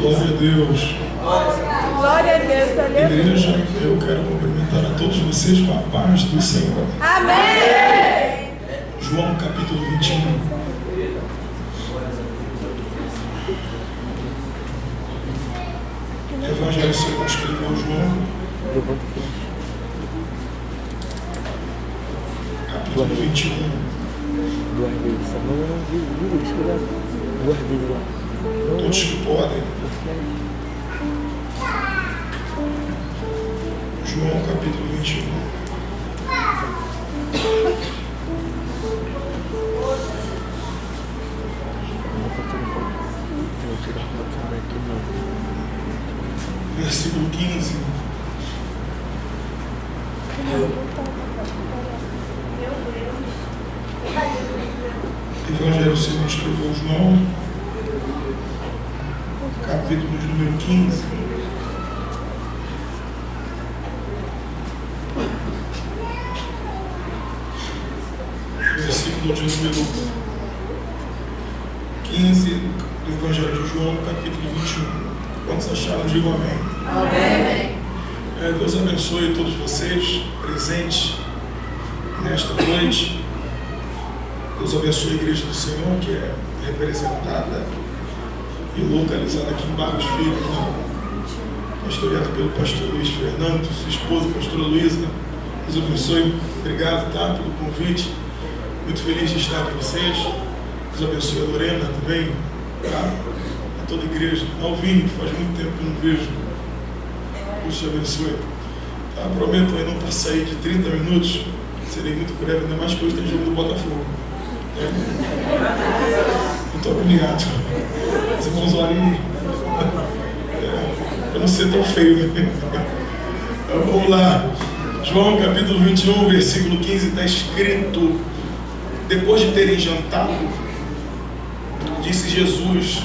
Glória a Deus. Glória a Deus, aleluia. Igreja, eu quero cumprimentar a todos vocês com a paz do Senhor. Amém. João capítulo 21. Evangelho segundo escreveu João. Capítulo 21. Duas vezes. Duas vezes lá. Todos que podem. João capítulo 21. Versículo 15. Evangelho segundo escreveu João, capítulo de número 15. Versículo de número 15 do Evangelho de João, capítulo 21. Quantos acharam? Digam amém. Amém. Deus abençoe todos vocês presentes nesta noite. Deus abençoe a Igreja do Senhor, que é representada e localizada aqui em Barros Filho, pastoreada pelo pastor Luiz Fernando, sua esposa, pastora Luísa. Deus abençoe. Obrigado, pelo convite. Muito feliz de estar com vocês. Deus abençoe a Lorena também, a toda a igreja. Alvino, que faz muito tempo que eu não vejo. Deus te abençoe. Prometo aí não passar aí de 30 minutos. Serei muito breve, ainda mais que hoje tem jogo do Botafogo. Muito obrigado. Os irmãos olhem para não ser tão feio, né? Então, vamos lá. João capítulo 21, versículo 15, está escrito: depois de terem jantado, disse Jesus: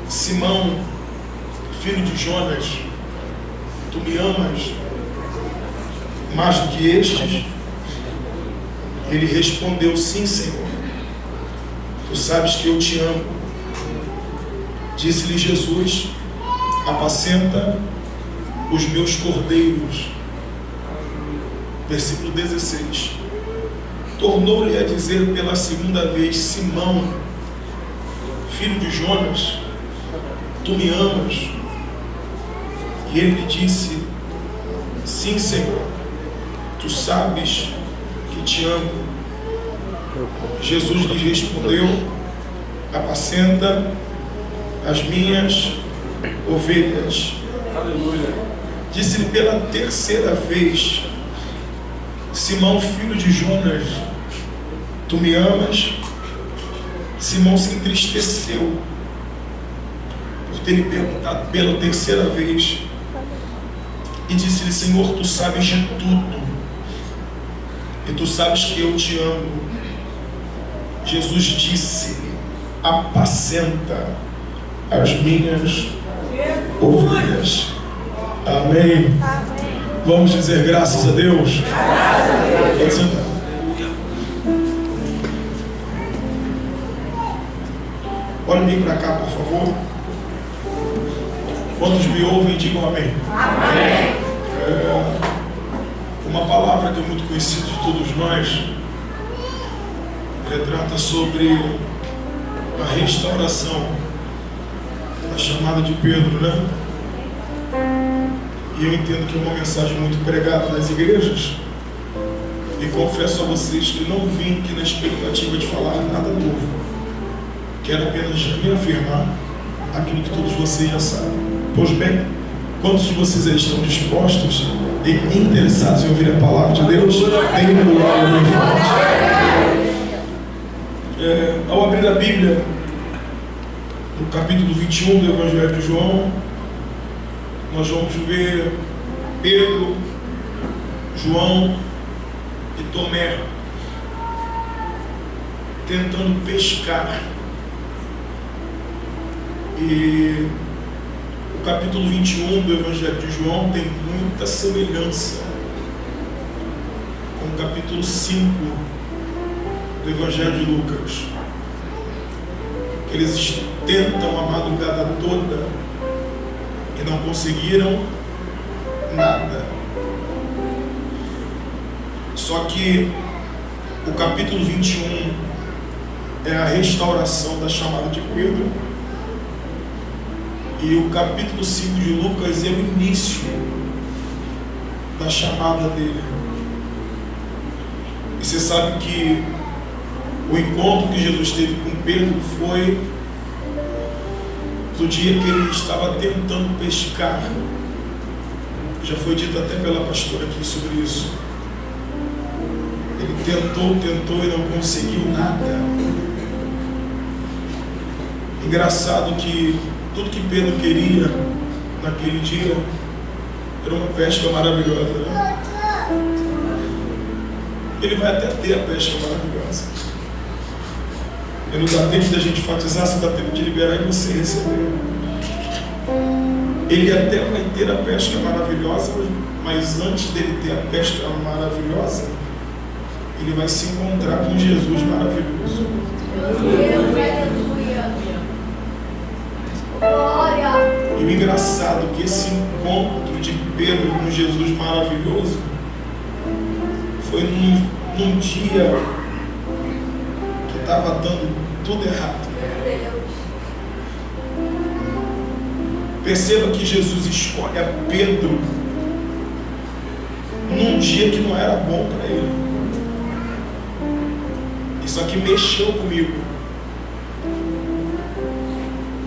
Simão, filho de Jonas, tu me amas mais do que estes? Ele respondeu: sim, Senhor, tu sabes que eu te amo. Disse-lhe Jesus: apacenta os meus cordeiros. Versículo 16. Tornou-lhe a dizer pela segunda vez: Simão, filho de Jonas, tu me amas? E ele lhe disse: sim, Senhor, tu sabes que te amo. Jesus lhe respondeu: apacenta as minhas ovelhas. Aleluia. Disse-lhe pela terceira vez: Simão, filho de Jonas, tu me amas? Simão se entristeceu por ter lhe perguntado pela terceira vez e disse-lhe: Senhor, tu sabes de tudo e tu sabes que eu te amo. Jesus disse-lhe: apacenta as minhas ovelhas. Amém. Vamos dizer graças a Deus. Graças a Deus. Olhem bem para cá, por favor. Quantos me ouvem, digam amém. Amém. Uma palavra que é muito conhecida de todos nós, retrata sobre a restauração, a chamada de Pedro, né? E eu entendo que é uma mensagem muito pregada nas igrejas, e confesso a vocês que não vim aqui na expectativa de falar nada novo. Quero apenas reafirmar aquilo que todos vocês já sabem. Pois bem, quantos de vocês aí estão dispostos e interessados em ouvir a palavra de Deus? Tenham um glória bem forte. Ao abrir a Bíblia, no capítulo 21 do Evangelho de João, nós vamos ver Pedro, João e Tomé tentando pescar. E o capítulo 21 do Evangelho de João tem muita semelhança com o capítulo 5 do Evangelho de Lucas. Eles tentam a madrugada toda e não conseguiram nada. Só que o capítulo 21 é a restauração da chamada de Pedro, e o capítulo 5 de Lucas é o início da chamada dele. E você sabe que o encontro que Jesus teve com Pedro foi no dia que ele estava tentando pescar. Já foi dito até pela pastora aqui sobre isso. Ele tentou e não conseguiu nada. Engraçado que tudo que Pedro queria naquele dia era uma pesca maravilhosa, né? Ele vai até ter a pesca maravilhosa. E não dá tempo da gente enfatizar, se dá tempo de liberar e você receber. Ele até vai ter a pesca maravilhosa, mas antes dele ter a pesca maravilhosa, ele vai se encontrar com Jesus maravilhoso. E o engraçado é que esse encontro de Pedro com Jesus maravilhoso foi num dia que estava dando tudo errado. Perceba que Jesus escolhe a Pedro num dia que não era bom para ele. Isso aqui mexeu comigo.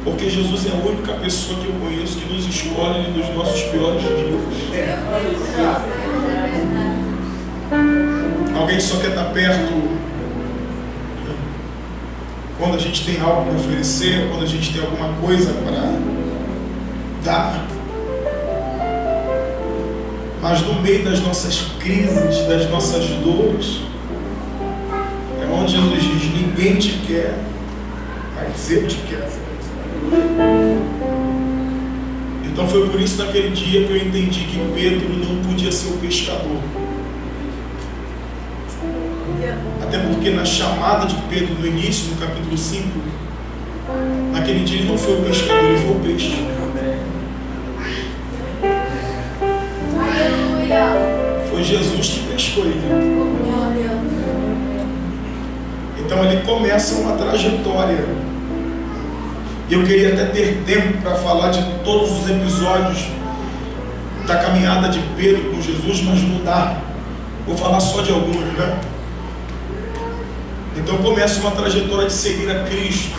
Porque Jesus é a única pessoa que eu conheço que nos escolhe nos nossos piores dias. Alguém só quer estar perto quando a gente tem algo para oferecer, quando a gente tem alguma coisa para dar. Mas no meio das nossas crises, das nossas dores, é onde Jesus diz: ninguém te quer, mas eu te quero. Então foi por isso naquele dia que eu entendi que Pedro não podia ser o pescador. Até porque na chamada de Pedro no início, no capítulo 5, naquele dia ele não foi o pescador, ele foi o peixe. Foi Jesus que pescou ele. Então ele começa uma trajetória. Eu queria até ter tempo para falar de todos os episódios da caminhada de Pedro com Jesus, mas não dá. Vou falar só de alguns, né? Então começa uma trajetória de seguir a Cristo.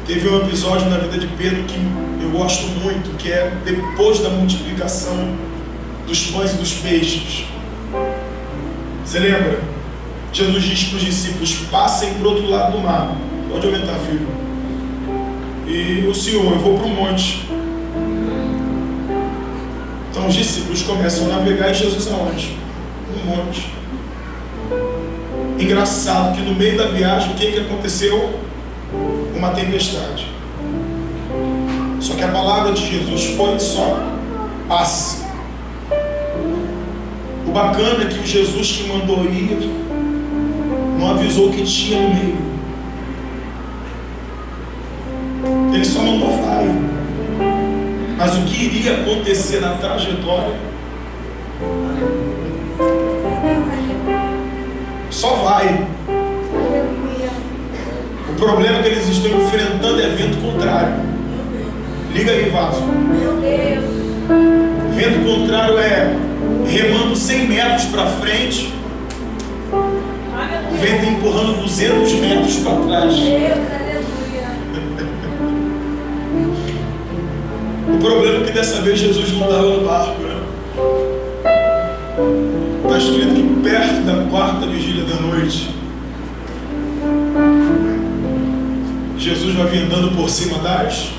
Teve um episódio na vida de Pedro que eu gosto muito, que é depois da multiplicação dos pães e dos peixes. Você lembra? Jesus diz para os discípulos: passem para o outro lado do mar. Pode aumentar, filho. E o Senhor, eu vou para o monte. Então os discípulos começam a navegar e Jesus aonde? No monte. Engraçado que no meio da viagem, o que aconteceu? Uma tempestade. Só que a palavra de Jesus foi só: passe. O bacana é que o Jesus que mandou ir não avisou o que tinha no meio. Ele só mandou vai. Mas o que iria acontecer na trajetória, só vai. O problema é que eles estão enfrentando é vento contrário. Liga aí, vaso. Vento contrário é remando 100 metros para frente, o vento empurrando 200 metros para trás. O problema é que dessa vez Jesus não estava no barco, né? Está escrito que perto da quarta vigília da noite, Jesus vai vir andando por cima das águas.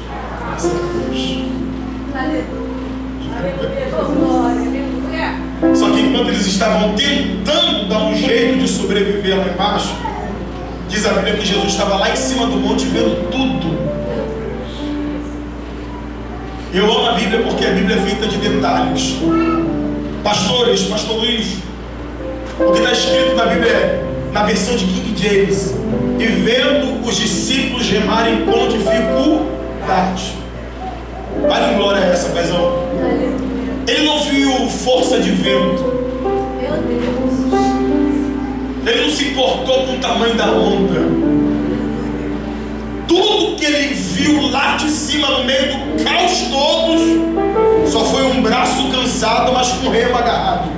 Só que enquanto eles estavam tentando dar um jeito de sobreviver lá embaixo, diz a Bíblia que Jesus estava lá em cima do monte vendo tudo. Eu amo a Bíblia porque a Bíblia é feita de detalhes. Pastores, Pastor Luiz, o que está escrito na Bíblia é, na versão de King James: e vendo os discípulos remarem tarde. Vale glória a essa, paizão. Ele não viu força de vento. Ele não se importou com o tamanho da onda. Tudo que ele viu lá de cima, no meio do caos todos, só foi um braço cansado, mas com o remo agarrado.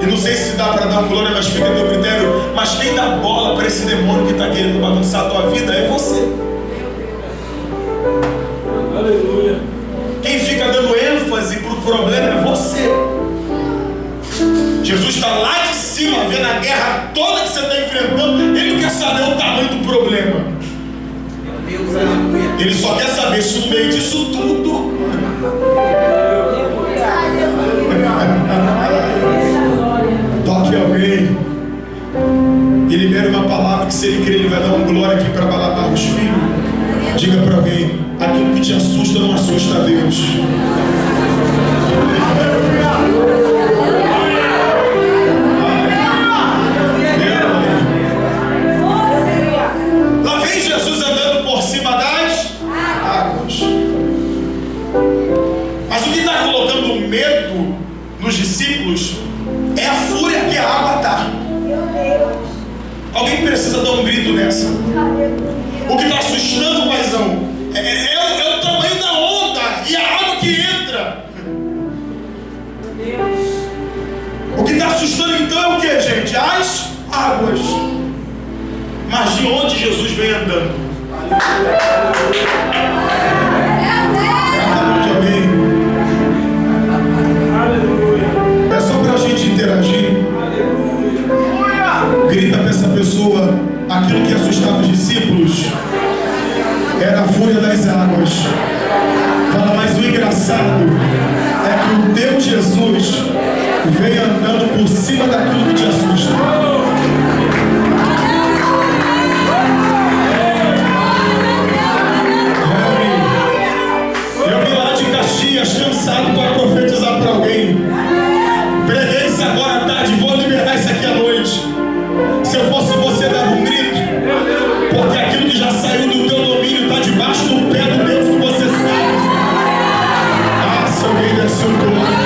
E não sei se dá para dar glória, mas fica a teu critério. Mas quem dá bola para esse demônio que está querendo bagunçar a tua vida é você. Aleluia. Quem fica dando ênfase para o problema é você. Jesus está lá de cima, vendo a guerra toda que você está enfrentando. Ele não quer saber o tamanho do problema. Ele só quer saber se no meio disso tudo toque alguém e libere uma palavra que, se ele crer, ele vai dar uma glória aqui para Balabar os filhos. Diga para alguém: aquilo que te assusta não assusta a Deus. Lá vem Jesus andando por cima das águas. Mas o que está colocando medo nos discípulos é a fúria que a água está. Alguém precisa dar um grito nessa. O que está assustando o paizão é o tamanho da onda e a água que entra. O que está assustando então é o que, gente? As águas. Mas de onde Jesus vem andando? É só para a gente interagir. Grita para essa pessoa: aquilo que assustava os discípulos era a fúria das águas. Fala, mas o engraçado é que o teu Jesus vem andando por cima daquilo que te assusta. Eu vim lá de Caxias, cansado para profetizar para alguém. Preguei isso agora à tarde, vou liberar isso aqui à noite. Se eu fosse você, dava um grito, porque aquilo que já saiu do teu domínio está debaixo do pé do Deus que você sabe. Ah, se alguém desse um glória.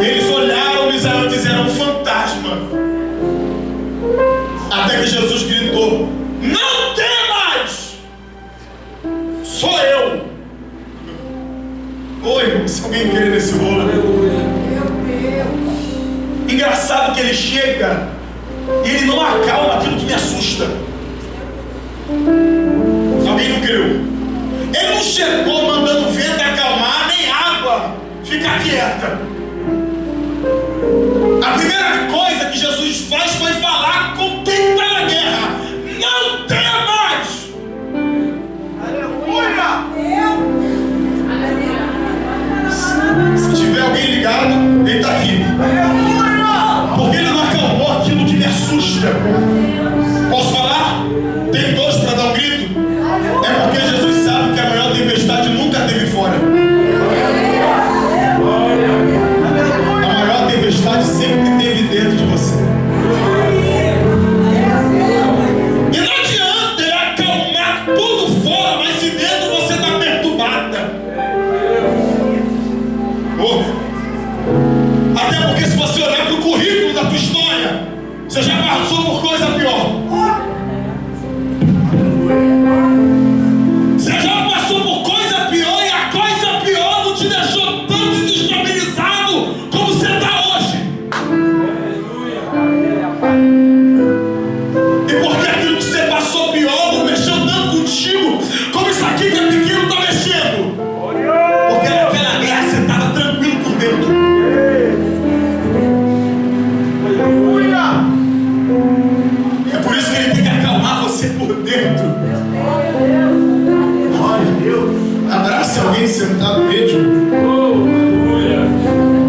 Eles olharam Misael e disseram: um fantasma. Até que Jesus gritou: não temas, sou eu. Oi, se alguém querer nesse rolo. Engraçado que ele chega e ele não acalma aquilo que me assusta. Alguém não creu? Ele não chegou mandando vento acalmar, nem água ficar quieta. A primeira coisa que Jesus faz foi falar com quem está na guerra: não temas. Aleluia. Se tiver alguém ligado, ele está aqui. Porque ele não acalmou aquilo que me assusta. Posso falar? Tem dois para dar um grito? É porque Jesus sabe que a maior tempestade nunca teve fora. A maior tempestade sempre teve dentro de você. E não adianta ele acalmar tudo fora, mas se dentro você está perturbada. Até porque, se você olhar para o currículo da tua história, você já passou por coisa pior. Você já passou por coisa pior, e a coisa pior não te deixou tão desestabilizado como você está hoje. E porque aquilo que você passou pior não mexeu tanto contigo como isso aqui que é pequeno está mexendo. Porque naquela guerra você estava tranquilo por dentro. É por isso que ele tem que acalmar você por dentro. Glória a Deus. Abrace alguém sentado mesmo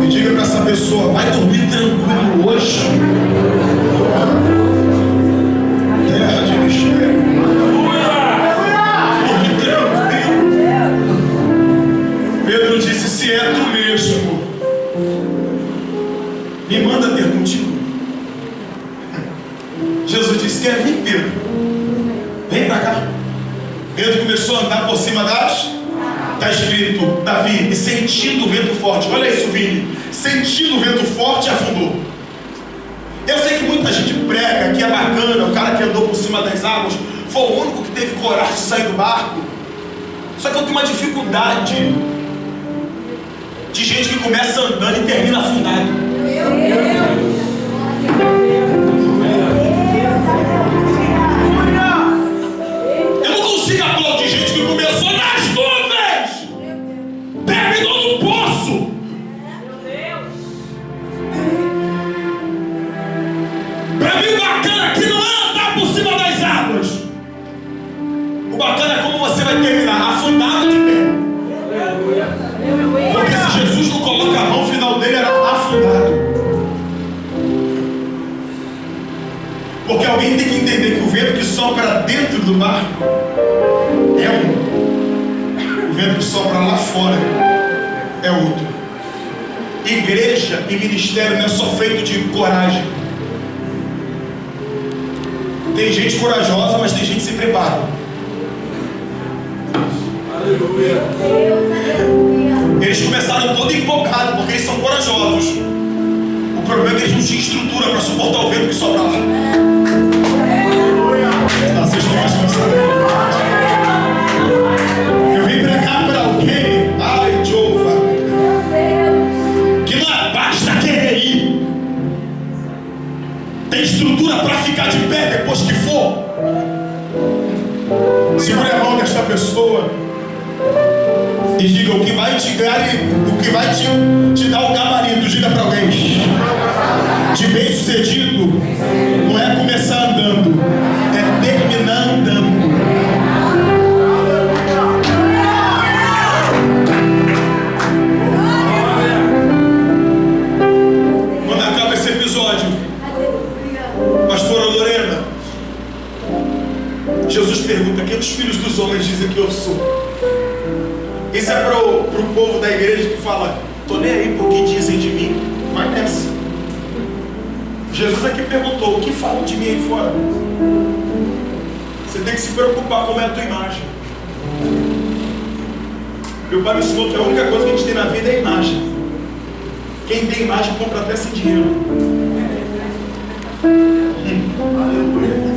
e diga para essa pessoa: vai dormir tranquilo hoje. Terra de mistério. Dormir tranquilo. Pedro começou a andar por cima das... Está escrito, Davi, e sentindo o vento forte. Olha isso, Vini. Sentindo o vento forte, afundou. Eu sei que muita gente prega que é bacana, o cara que andou por cima das águas foi o único que teve coragem de sair do barco. Só que eu tenho uma dificuldade de gente que começa andando e termina afundado. Eu não consigo aplaudir gente que começou nas nuvens, terminou no poço. Para mim o bacana aqui não é andar por cima das águas. O bacana é como você vai terminar, afundado de pé. Porque se Jesus não coloca a mão, o final dele era afundado. Porque alguém tem que entender que o vento que sopra dentro do barco é um. O vento que sopra lá fora é outro. Igreja e ministério não é só feito de coragem. Tem gente corajosa, mas tem gente que se prepara. Aleluia. Eles começaram todo empolgados, porque eles são corajosos. O problema é que eles não tinham estrutura para suportar o vento que sopra lá. Vocês estão achando isso? Eu vim pregar para alguém, ai, Jeová, que não basta querer ir. Tem estrutura para ficar de pé depois que for. Segure a mão desta pessoa e diga o que vai te dar o gabarito. Diga para alguém: de bem sucedido não é começar andando, é terminar andando. Quando acaba esse episódio, pastora Lorena, Jesus pergunta: quem os filhos dos homens dizem que eu sou? Isso é para o povo da igreja que fala: tô nem aí por que dizem de mim. Vai nessa. Jesus aqui perguntou: o que falam de mim aí fora? Você tem que se preocupar como é a tua imagem. Meu pai me ensinou que a única coisa que a gente tem na vida é a imagem. Quem tem imagem compra até sem dinheiro.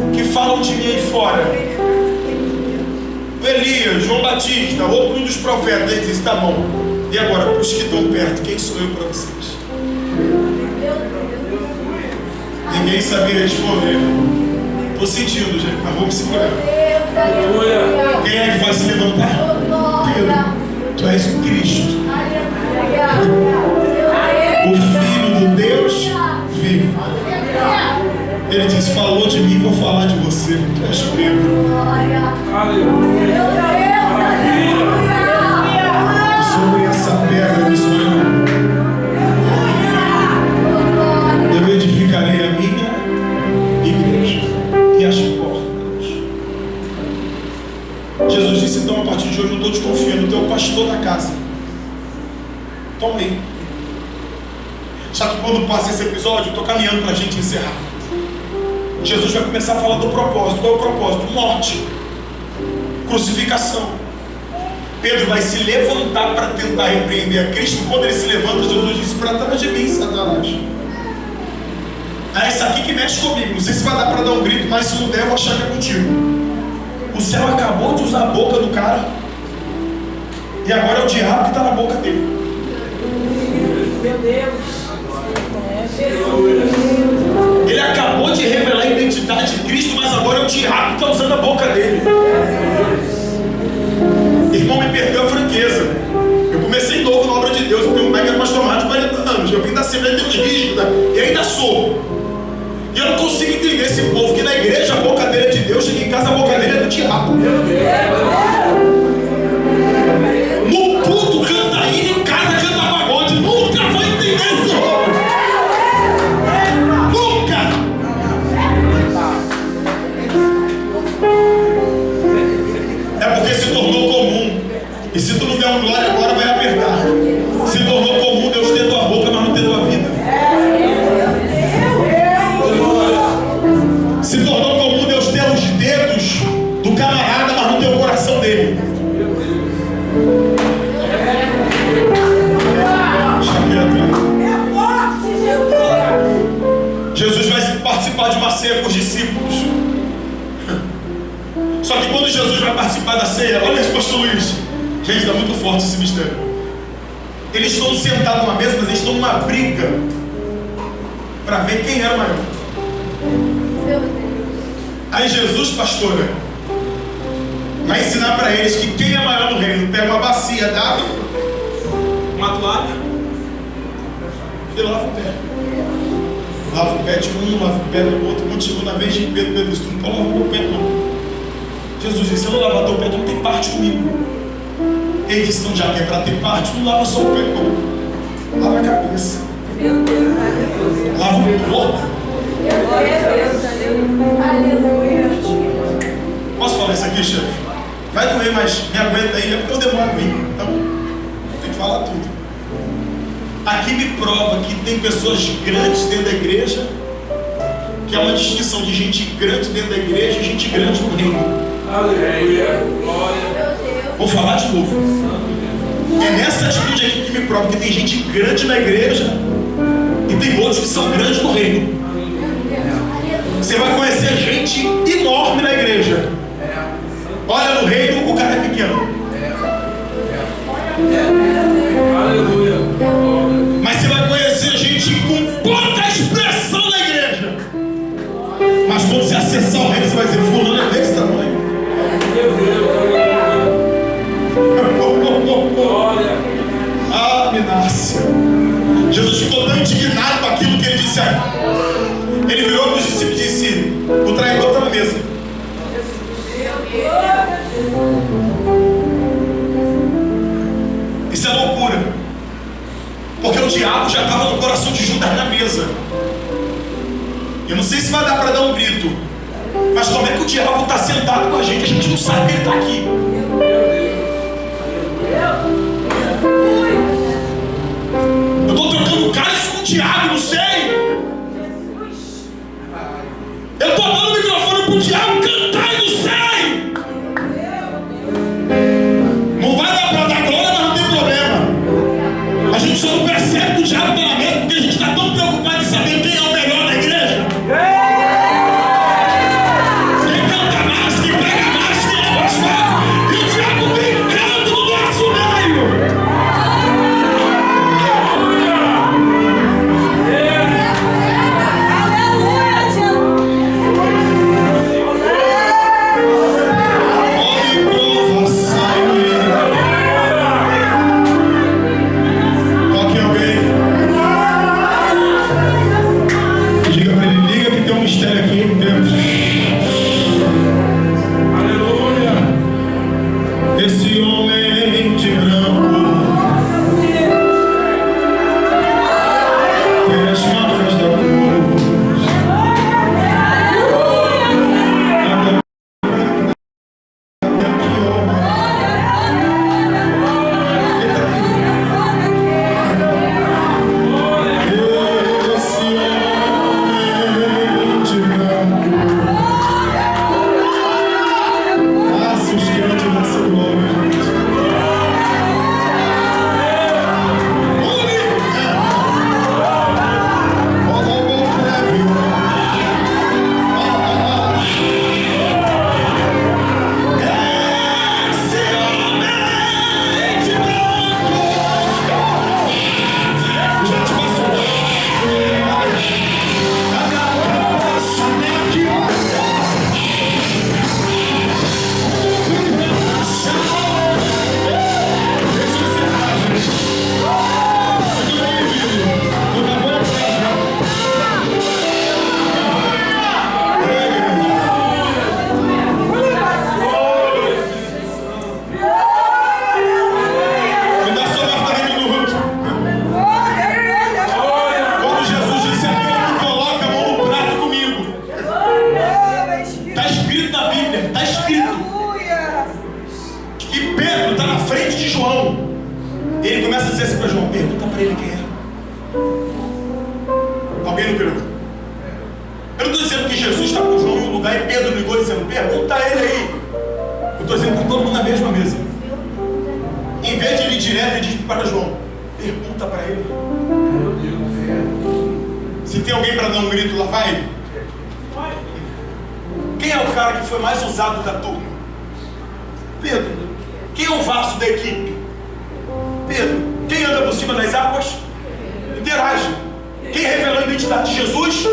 O que falam de mim aí fora? Elias, João Batista, outro dos profetas. Ele disse: tá bom. E agora, para os que estão perto, quem sou eu para vocês? Ninguém sabia responder. Estou sentindo, gente, mas vamos segurar. Quem é que vai se levantar? Pedro, tu és o Cristo, o Filho do Deus vivo. Ele disse: falou de mim, vou falar de você. Tu és Pedro. Aleluia. Sobre essa pedra que sou eu edificarei a minha igreja e as portas. Jesus disse: então a partir de hoje eu estou desconfiando, tu é o pastor da casa. Toma aí. Só que quando passa esse episódio, eu estou caminhando para a gente encerrar. Jesus vai começar a falar do propósito. Qual é o propósito? Morte, crucificação. Pedro vai se levantar para tentar repreender a Cristo. Quando ele se levanta, Jesus disse: para trás de mim, Satanás. É isso aqui que mexe comigo. Não sei se vai dar para dar um grito, mas se não der, eu vou achar que é contigo. O céu acabou de usar a boca do cara, e agora é o diabo que está na boca dele. Meu Deus. Ele acabou de revelar a identidade de Cristo, mas agora é o diabo que está usando a boca dele. Irmão, me perdeu a franqueza. Eu comecei novo na obra de Deus. Eu tenho um mega pastor mais de 40 anos. Eu vim da Assembleia de Deus rígida e ainda sou. E eu não consigo entender esse povo que na igreja a boca dele é de Deus, chega em casa a boca dele é do diabo. No culto canta hino, em casa canta pagode. Nunca vai entender isso. Nunca. É porque se tornou comum. E se tu não der um glória agora, vai apertar. Se tornou comum Deus ter tua boca, mas não ter tua vida. Se tornou comum Deus ter os dedos do camarada, mas não ter o coração dele. Jesus, gente, está muito forte esse mistério. Eles estão sentados numa mesa, mas eles estão numa briga para ver quem era o maior. Aí Jesus, pastora, vai ensinar para eles que quem é maior no reino pega uma bacia d'água, uma toalha e lava o pé. Lava o pé de um, lava o pé do outro. Quando chegou na vez de Pedro disse: tu não pode lavar o pé não. Jesus disse: se eu não lavar teu pé, tu não tem parte comigo. Ele disse: então, já que é para ter parte, não lava só o pé não, lava a cabeça, lava o corpo. Posso falar isso aqui, chefe? Vai doer, mas me aguenta aí, é porque eu demoro a vir. Então, tem que falar tudo. Aqui me prova que tem pessoas grandes dentro da igreja, que é uma distinção de gente grande dentro da igreja e gente grande no reino. Aleluia. Glória. Vou falar de novo. É nessa atitude aqui que me prova que tem gente grande na igreja e tem outros que são grandes no reino. Você vai conhecer gente enorme na igreja. Olha no reino, o cara é pequeno. Aleluia. Mas você vai conhecer gente com pouca expressão na igreja. Mas quando você acessar o reino, você vai dizer: fulano é desse tamanho. Ah, Minácia. Jesus ficou tão indignado com aquilo que ele disse. Ele virou para os discípulos e disse: o traidor está na mesa. Isso é loucura, porque o diabo já estava no coração de Judas na mesa. Eu não sei se vai dar para dar um grito, mas como é que o diabo está sentado com a gente não sabe que ele está aqui. Eu estou trocando cálice com o diabo, não sei. Eu estou dando o microfone para o diabo cantar e não sei. Não vai dar para dar glória, mas não tem problema. A gente só não percebe que o diabo está na mesa porque a gente está tão preocupado em saber quem é o melhor da igreja. Quem canta mais, quem prega mais, quem é mais fácil. E o diabo brincando no nosso meio. Quem é o vaso da equipe? Pedro. Quem anda por cima das águas? Interage. Quem revelou a identidade de Jesus?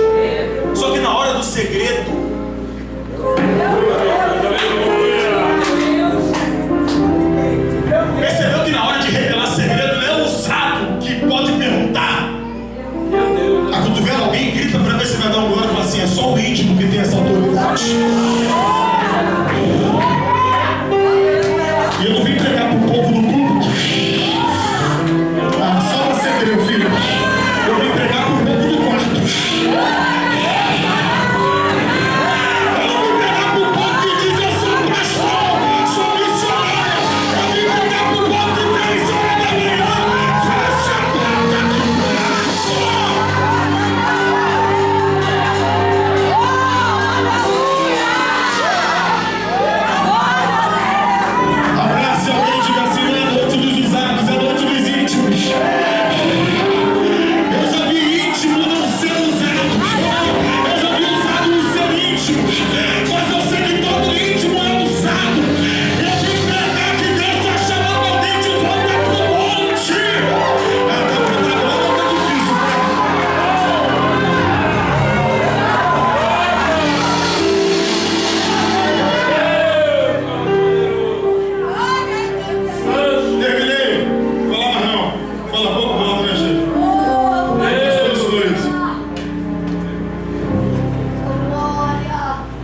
Só que na hora do segredo, percebeu que na hora de revelar segredo não é o ousado que pode perguntar. A cotovela alguém grita para ver se vai dar um glória e fala assim: é só o íntimo que tem essa autoridade. E eu não vim pregar para o povo do culto. Só você, meu filho. Eu vim pregar para o povo do quarto.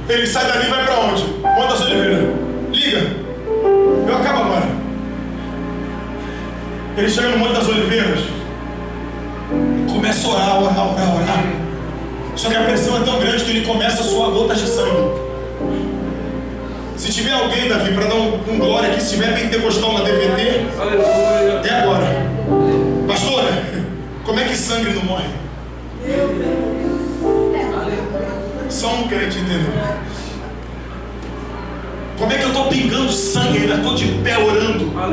Ele sai dali e vai pra onde? Monte das Oliveiras. Liga. Eu acabo agora. Ele chega no Monte das Oliveiras. Começa a orar. Só que a pressão é tão grande que ele começa a suar gotas de sangue. Se tiver alguém, Davi, para dar um glória aqui, se tiver pentecostal na DVD, é agora. Pastora, como é que sangue não morre? Só um crente entendeu. Como é que eu estou pingando sangue e ainda estou de pé orando? Ah,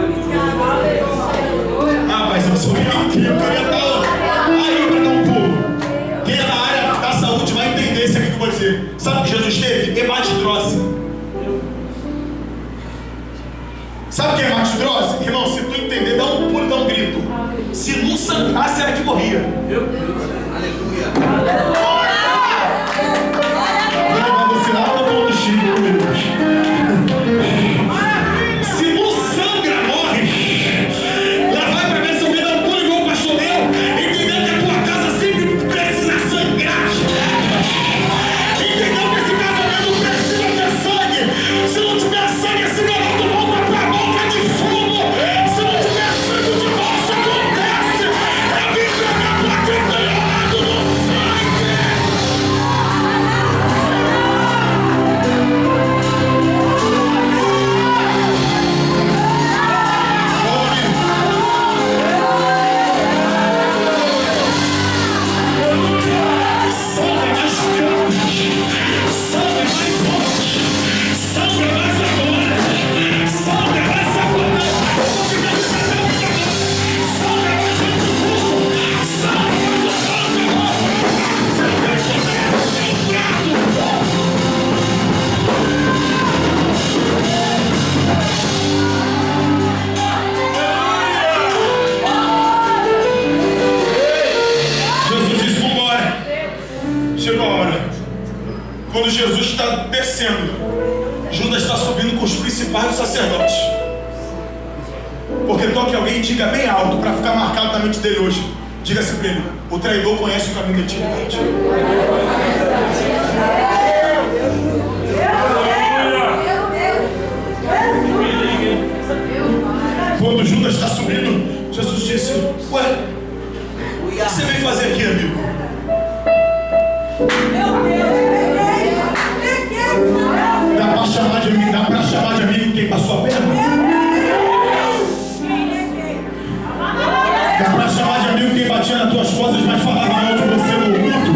mas eu sou incrível, eu queria estar aí para dar um pulo. Quem é da área da saúde vai entender isso aqui que eu vou dizer. Sabe o que Jesus teve? Hematidrose. Sabe o que é hematidrose? Irmão, se tu entender, dá um pulo e dá um grito. Se não sangrasse, era que morria. Meu Deus. Aleluia. Se não sangra, morre. Lá vai pra ver se eu me dá um pulo igual o pastor meu, entendeu que a tua casa sempre precisa sangrar. Entendeu que esse casamento precisa ter sangue. Se não tiver sangue, esse garoto volta pra boca de fumo. Se não tiver sangue, de volta acontece. É vir pegar pra quem tem orado no sangue. Chegou a hora. Quando Jesus está descendo, Judas está subindo com os principais dos sacerdotes. Porque toque alguém e diga bem alto para ficar marcado na mente dele hoje. Diga-se para ele: o traidor conhece o caminho da eternidade. Quando Judas está subindo, Jesus disse: ué, o que você veio fazer aqui, amigo? Dá pra chamar de amigo quem passou a perna? Dá pra chamar de amigo quem batia nas tuas costas, mas falava mal de você no culto?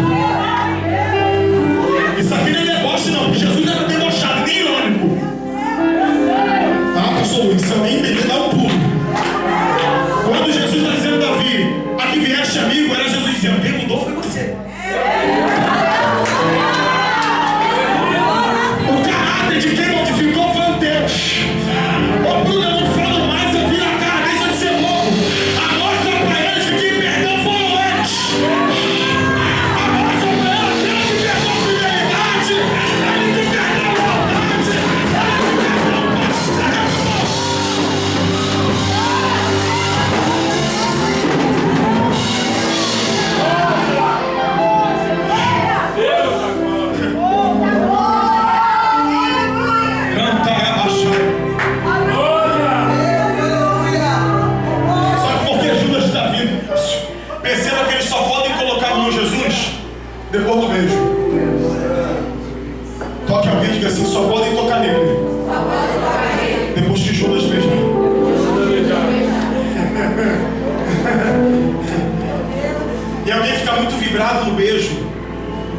Isso aqui nem deboche não, porque Jesus não era debochado, nem irônico. Ah, pastor Luiz, se alguém entender, dá um pulo. Quando Jesus está dizendo a Davi, a que vieste amigo, era Jesus dizendo: quem mudou foi você. O caráter de quem modificou foi o Deus.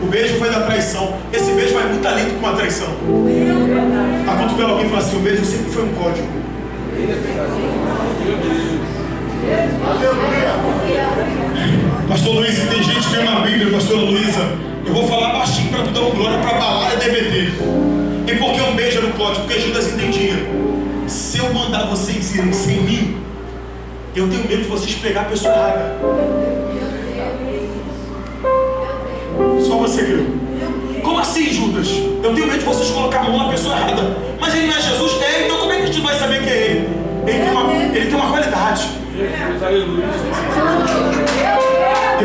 beijo foi da traição. Esse beijo vai muito além do que uma traição. A cotovela alguém fala assim, o beijo sempre foi um código. Pastor Luiz, tem gente que tem uma Bíblia, pastora Luísa. Eu vou falar baixinho para tu dar uma glória para balar e DVD. E por que um beijo era um código? Porque Judas entendia. Se eu mandar vocês irem sem mim, eu tenho medo de vocês pegar a pessoa errada. Só você creu. Como assim, Judas? Eu tenho medo de vocês colocar a mão na pessoa errada. Mas ele não é Jesus? É, então como é que a gente vai saber que é ele? Ele tem uma qualidade. E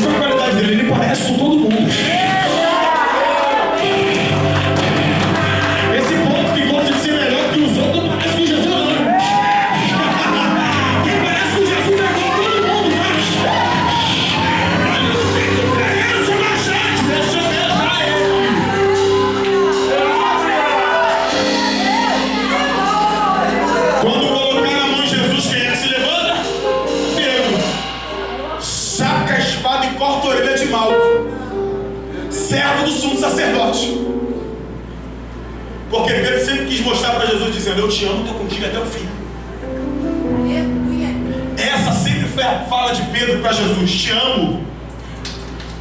qual a qualidade dele? Ele parece com todo mundo. Esse povo que gosta de ser melhor que os outros não parece com Jesus, não. Quem parece com Jesus é igual todo mundo, mas essa machete, deixa eu beijar ele. Quando colocar na mão de Jesus, quem é que se levanta? Pedro. Saca a espada e corta a orelha de Malco, servo do sumo sacerdote. Porque Pedro sempre quis mostrar para Jesus, dizendo, eu te amo, estou contigo até o fim. Essa sempre foi a fala de Pedro para Jesus, te amo,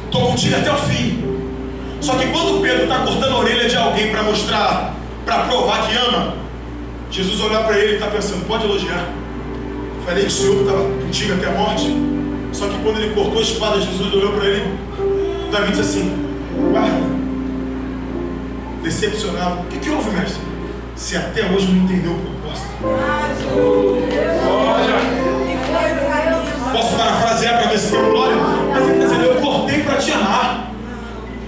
estou contigo até o fim. Só que quando Pedro está cortando a orelha de alguém para mostrar, para provar que ama, Jesus olhar para ele e está pensando, pode elogiar. Falei que o Senhor estava contigo até a morte. Só que quando ele cortou a espada, Jesus olhou para ele. Davi disse assim, guarda. Decepcionado. O que houve, mestre? Se até hoje não entendeu o propósito. Posso parafrasear para ver se tem glória? Mas ele está dizendo, eu cortei para te amar.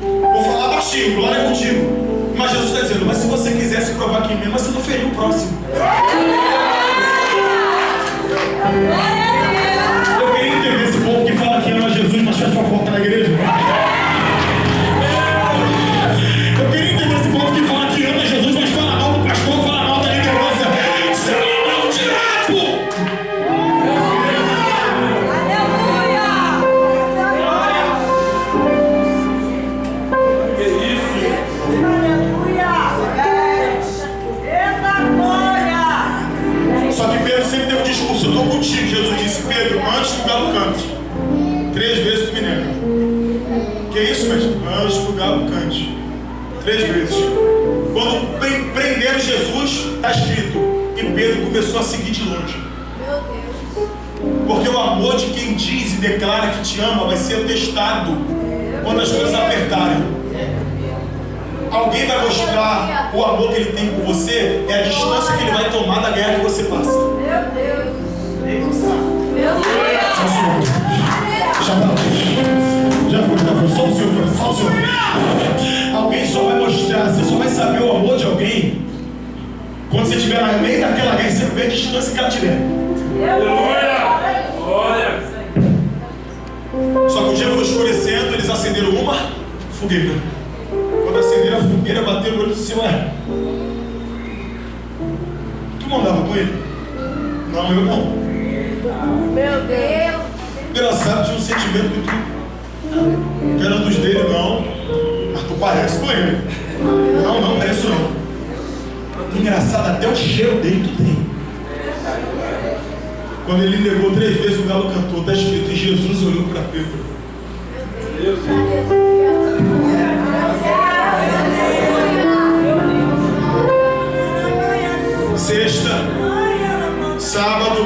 Vou falar baixinho, glória é contigo. Mas Jesus está dizendo, mas se você quisesse provar que mesmo, você não feriu o próximo. Eu queria entender esse povo que fala que ama Jesus, mas faz fofoca na igreja. Eu queria entender esse povo que fala que ama Jesus, mas fala mal do pastor, fala mal da liderança. Seu nome é o diabo! Só que Pedro sempre teve um discurso, eu estou contigo. Jesus disse, Pedro, antes que o galo cante, 3 vezes tu me nega. Que isso, mestre? Antes que o galo cante, 3 vezes. Quando prenderam Jesus, está escrito, e Pedro começou a seguir de longe. Porque o amor de quem diz e declara que te ama vai ser testado quando as coisas apertarem. Alguém vai mostrar o amor que ele tem por você, é a distância que ele vai tomar da guerra que você passa. Meu Deus. Já foi, só o Senhor, só o Senhor. Alguém só vai mostrar, você só vai saber o amor de alguém quando você estiver no meio daquela guerra, você vê a distância que ela tiver. Olha. Só que o dia foi escurecendo, eles acenderam uma fogueira. Quando acenderam a fogueira, bateram o olho do céu. Tu não andava com ele? Não, eu não. Meu Deus. Engraçado, tinha um sentimento que tu era dos dele, não. Mas tu parece com ele. Não, parece não. Engraçado, até o cheiro dele tu tem. Quando ele negou 3 vezes, o galo cantou, está escrito, e Jesus olhou para Pedro. Sexta, sábado,